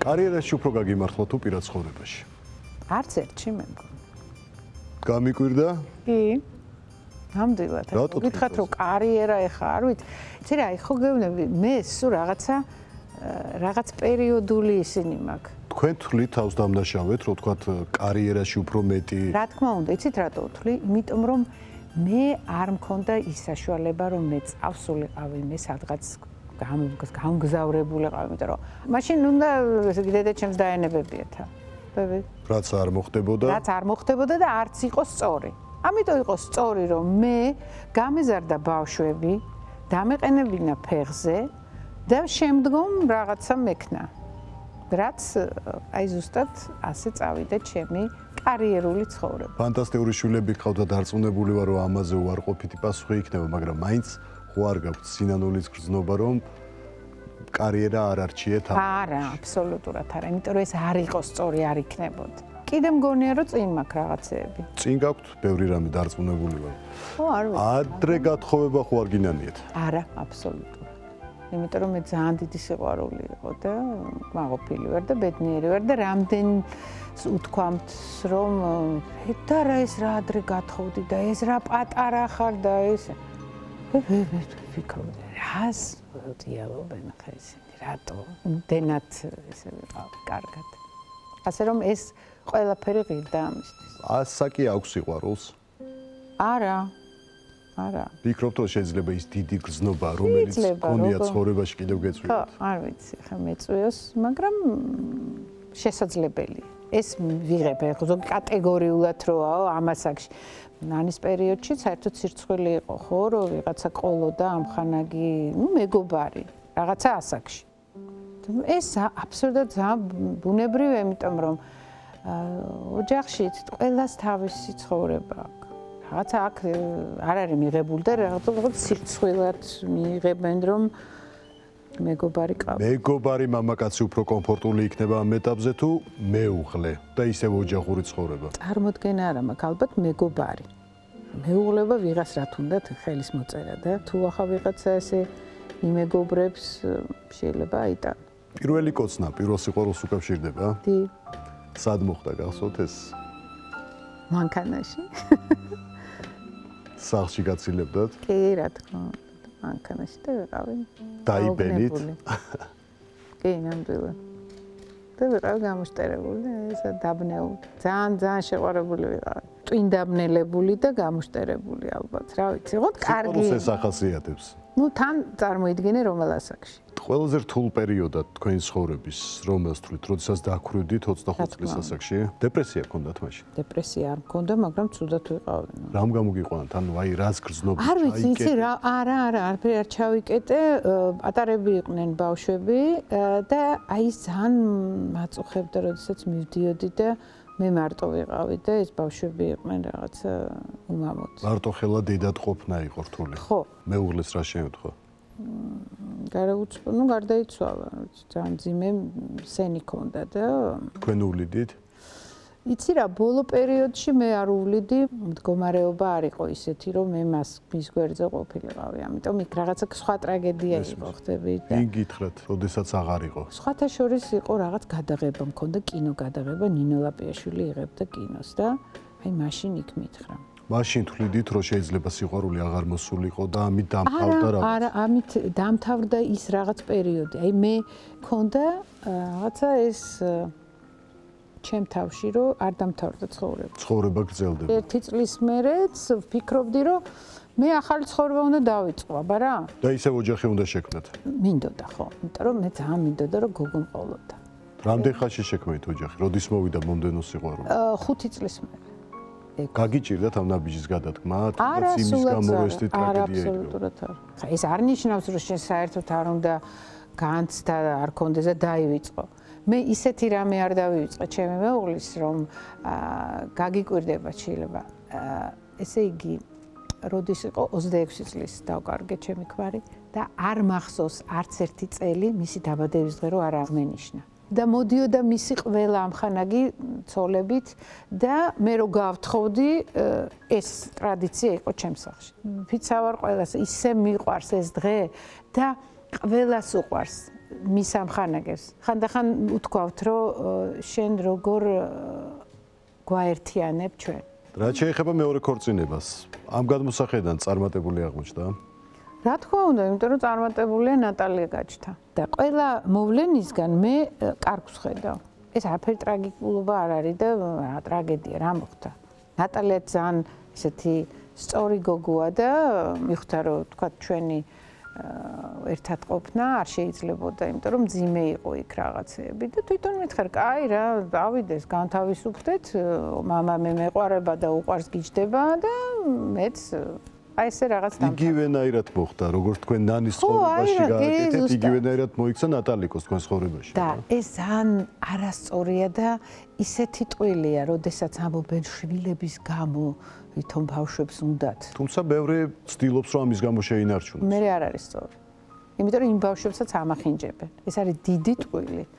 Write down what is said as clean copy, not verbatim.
კარიერაში უფრო გაგიმართლა თუ პირად ცხოვრებაში? არც ერთში მე მგონი. გამიკვირდა? კი. ნამდვილად. გითხრათ რომ კარიერა ეხა არ ვიცი. იცი რა, ხო გეუბნები, მე სულ რაღაც პერიოდული ისინი მაქვს. თქვენ თვლით თავს დამნაშავეთ, რომ თქვათ კარიერაში უფრო მეტი. რა თქმა უნდა, იცით რატო ვთვლი? იმიტომ რომ მე არ მქონდა ის საშუალება რომ მე წავსულიყავი, მე სადღაც გამგზავრებულიყავი, იმიტომ რომ მაშინ უნდა დედაჩემს დაენებებიათა. რაც არ მოხდებოდა? რაც არ მოხდებოდა და არც იყო სწორი. ამიტომ იყო სწორი რომ მე გამეზარდა ბავშვები, დამეყენებინა ფეხზე და შემდგომ რაღაცა მექნა. რაც აი ზუსტად ასე წავიდა ჩემი კარიერული ცხოვრება. ფანტასტიკური შვილები გყავდა, დარწმუნებული ვარ რომ ამაზე უარყოფითი პასუხი იქნება, მაგრამ მაინც ხო არ გაქვთ სინანულის გრძნობა რომ კარიერა არ არჩიეთ ამ. არა, აბსოლუტურად არა, იმიტომ რომ ეს არ იყო სწორი, არ იქნებოდა. კიდე მგონია რომ წინ მაქვს რაღაცეები. წინ გაქვთ ბევრი რამე დარწმუნებული ვარ. ხო, არ ვიცი. ადრე გათხოვება ხო არ გინანიეთ? არა, აბსოლუტურად. იმიტომ რომ მე ძალიან დიდი სიყვარული იყო და მაყოფილი ვარ და ბედნიერი ვარ და რამდენს უთქვამთ რომ და რა ეს რა ადრე გათხოვდი და ეს რა პატარა ხარ და ეს ვფიქრობდი რას დიალოგენ ხა ისინი რატო დენათ ესე ვიყავი კარგად ასე რომ ეს ყველაფერი ღირდა ამისთვის ასაკი აქვს სიყვარულს? არა არა. ვფიქრობთ რომ შეიძლება ის დიდი გზნობა რომელიც გქონია ცხოვრებაში კიდევ გეწვიოთ? ხო, არ ვიცი, ხა მეწვიოს, მაგრამ შესაძლებელია. ეს ვიღებ ზოგი კატეგორიულად როაო ამ ასაკში. ნანის პერიოდში საერთოდ სირცხვილი იყო, ხო, რომ ვიღაცა ყოლოდა ამხანაგი, მეგობარი, რაღაცა ასაკში. ეს აბსოლუტურად ძალიან ბუნებრივია, იმიტომ რომ ოჯახში ყველას თავისი ცხოვრება აქვს. რაღაცა აქ არ არის მიღებული და რაღაც სირცხვილად მიიღებენ რომ მეგობარი ყავს. მეგობარი მამაკაცი უფრო კომფორტული იქნება ამ ეტაპზე თუ მეუღლე და ისევ ოჯახური ცხოვრება? წარმოდგენა არა მაქვს, ალბათ მეგობარი. მეუღლება ვიღას რა თუნდაც ხელის მოწერა და თუ ახლა ვიღაცა ესე იმეგობრებს შეიძლება აიტან. პირველი კოცნა, პირველ სიყვარულს უკავშირდება? დი. სად მოხდა გახსოვთ ეს? მანქანაში. სახლში გაცილებდათ? კი, რა თქმა უნდა. მანქანაში და ვიყავი. დაიბენით? კი, ნამდვილად. და ვიყავი გამუშტერებული, ესა დაბნეული. ძალიან შეყვარებული ვიყავი. ტვინდაბნელებული და გამუშტერებული ალბათ, რა ვიცი, ხო, კარგი. სიყვარულს ეს ახასიათებს? ნუ თან წარმოიდგინე რომელ ასაკში. ყველაზე რთულ პერიოდად თქვენი ცხოვრების რომელს თვლით, როდესაც დაქვრივდით 25 წლის ასაკში? დეპრესია ჰქონდათ მაშინ? დეპრესია არ მქონდა, მაგრამ ცუდად ვიყავი. რამ გამოგიყვანათ? ანუ აი რას გრძნობთ? არ ვიცი, იცი რა, არაფერი არ ჩავიკეტე, პატარები იყვნენ ბავშვები და აი ძალიან მაწუხებდა, როდესაც მივდიოდი და მე მარტო ვიყავი და ეს ბავშვები იყვნენ რაღაცა უმამოც. მარტო ხელა დედად ყოფნა იყო რთული. ხო. მეუღლეს რა შეემთხვა? გარდაიცვალა, ძალიან ძიმე სენი ჰქონდა და თქვენ უვლიდით? იცი რა, ბოლო პერიოდში მე არ უვლიდი, მდგომარეობა არ იყო ისეთი, რომ მე მის გვერდზე ყოფილიყავი, ამიტომ იქ რაღაცა სხვა ტრაგედია იყო, ხდები და ვინ გითხრათ, როდესაც აღარ იყო? სხვათა შორის იყო რაღაც გადაღება, მქონდა კინო გადაღება, ნინო ლაპიაშვილი იღებდა კინოს და აი მაშინ იქ მითხრა. მაშინ თვლიდით, რომ შეიძლება სიყვარული აღარ მოსულიყო და ამით დამთავრდა რაღაც? არა, ამით დამთავრდა ის რაღაც პერიოდი. აი მე მქონდა რაღაცა ეს ჩემ თავში რომ არ დამთავრდა ცხოვრება. ცხოვრება გრძელდება. 1 წლის მერეც ვფიქრობდი რომ მე ახალი ცხოვრება უნდა დავიწყო, აბა რა. და ისევ ოჯახი უნდა შექმნათ. მინდოდა ხო, იმიტომ რომ მე ძალიან მინდოდა რომ გოგო მყოლოდა. რამდენ ხანში შექმნით ოჯახი? როდის მოვიდა მომდენო სიყვარული? 5 წლის მერე. გაგიჭირდათ ამ ნაბიჯის გადადგმა? არა, იმის გამო ეს ტრაგედია იყო? არა, აბსოლუტურად არა. ხა ეს არ ნიშნავს რომ შენ საერთოდ არ უნდა განცდა არ კონდეს და დაივიწყო. მე ისეთი რამე არ დავივიწყე ჩემი მეუღლის რომ გაგიკვირდება შეიძლება. ესე იგი როდის იყო 26 წლის დავკარგე ჩემი ქმარი და არ მახსოვს არც ერთი წელი მისი დაბადების დღე რომ არ აღმენიშნა. და მოდიოდა მისი ყველა ამხანაგი ცოლებით და მე რო გავთხოვდი ეს ტრადიცია იყო ჩემს სახლში. ვიცავარ ყველას ისე მიყვარს ეს დღე და ყველას უყვარს. მის ამხანაგებს. ხანდახან უთქვავთ, რომ შენ როგორ გვაერთიანებ ჩვენ. რა შეიძლება მეორე ქორწინებას? ამ გადმოსახედიდან წარმატებული აღმოჩნდა? რა თქმა უნდა, იმიტომ რომ წარმატებულია ნატალია გაჩთა. და ყველა მოვლენისგან მე კარგს ხედავ. ეს არაფერი ტრაგიკულობა არ არის და რა ტრაგედია რა მოხდა. ნატალია ძალიან ესეთი სწორი გოგოა და მიხვდა რომ თქვა ჩვენი ერთად ყოფნა არ შეიძლებოდა, იმიტომ რომ ძიმე იყო იქ რაღაცეები და თვითონ მითხარ, კაი რა, დავიდეს, განთავისუფლდეთ, მამა მე მეყვარება და უყვარს გიჯდება და მეც აი ესე რაღაც იგივენაირად მოხდა, როგორც თქვენ ნანის ცხოვრებაში გააკეთეთ, იგივენაირად მოიქცა ნატალიკოს თქვენ ცხოვრებაში. და ეს ძალიან არასწორია და ისეთი ტყუილია, როდესაც ამობენ შვილების გამო ვითომ ბავშვებს უნდათ. თუმცა ბევრი ცდილობს რომ ამის გამო შეინარჩუნოს. მე არ არის სწორი. იმიტომ რომ იმ ბავშვებსაც ამახინჯებენ. ეს არის დიდი ტყუილი.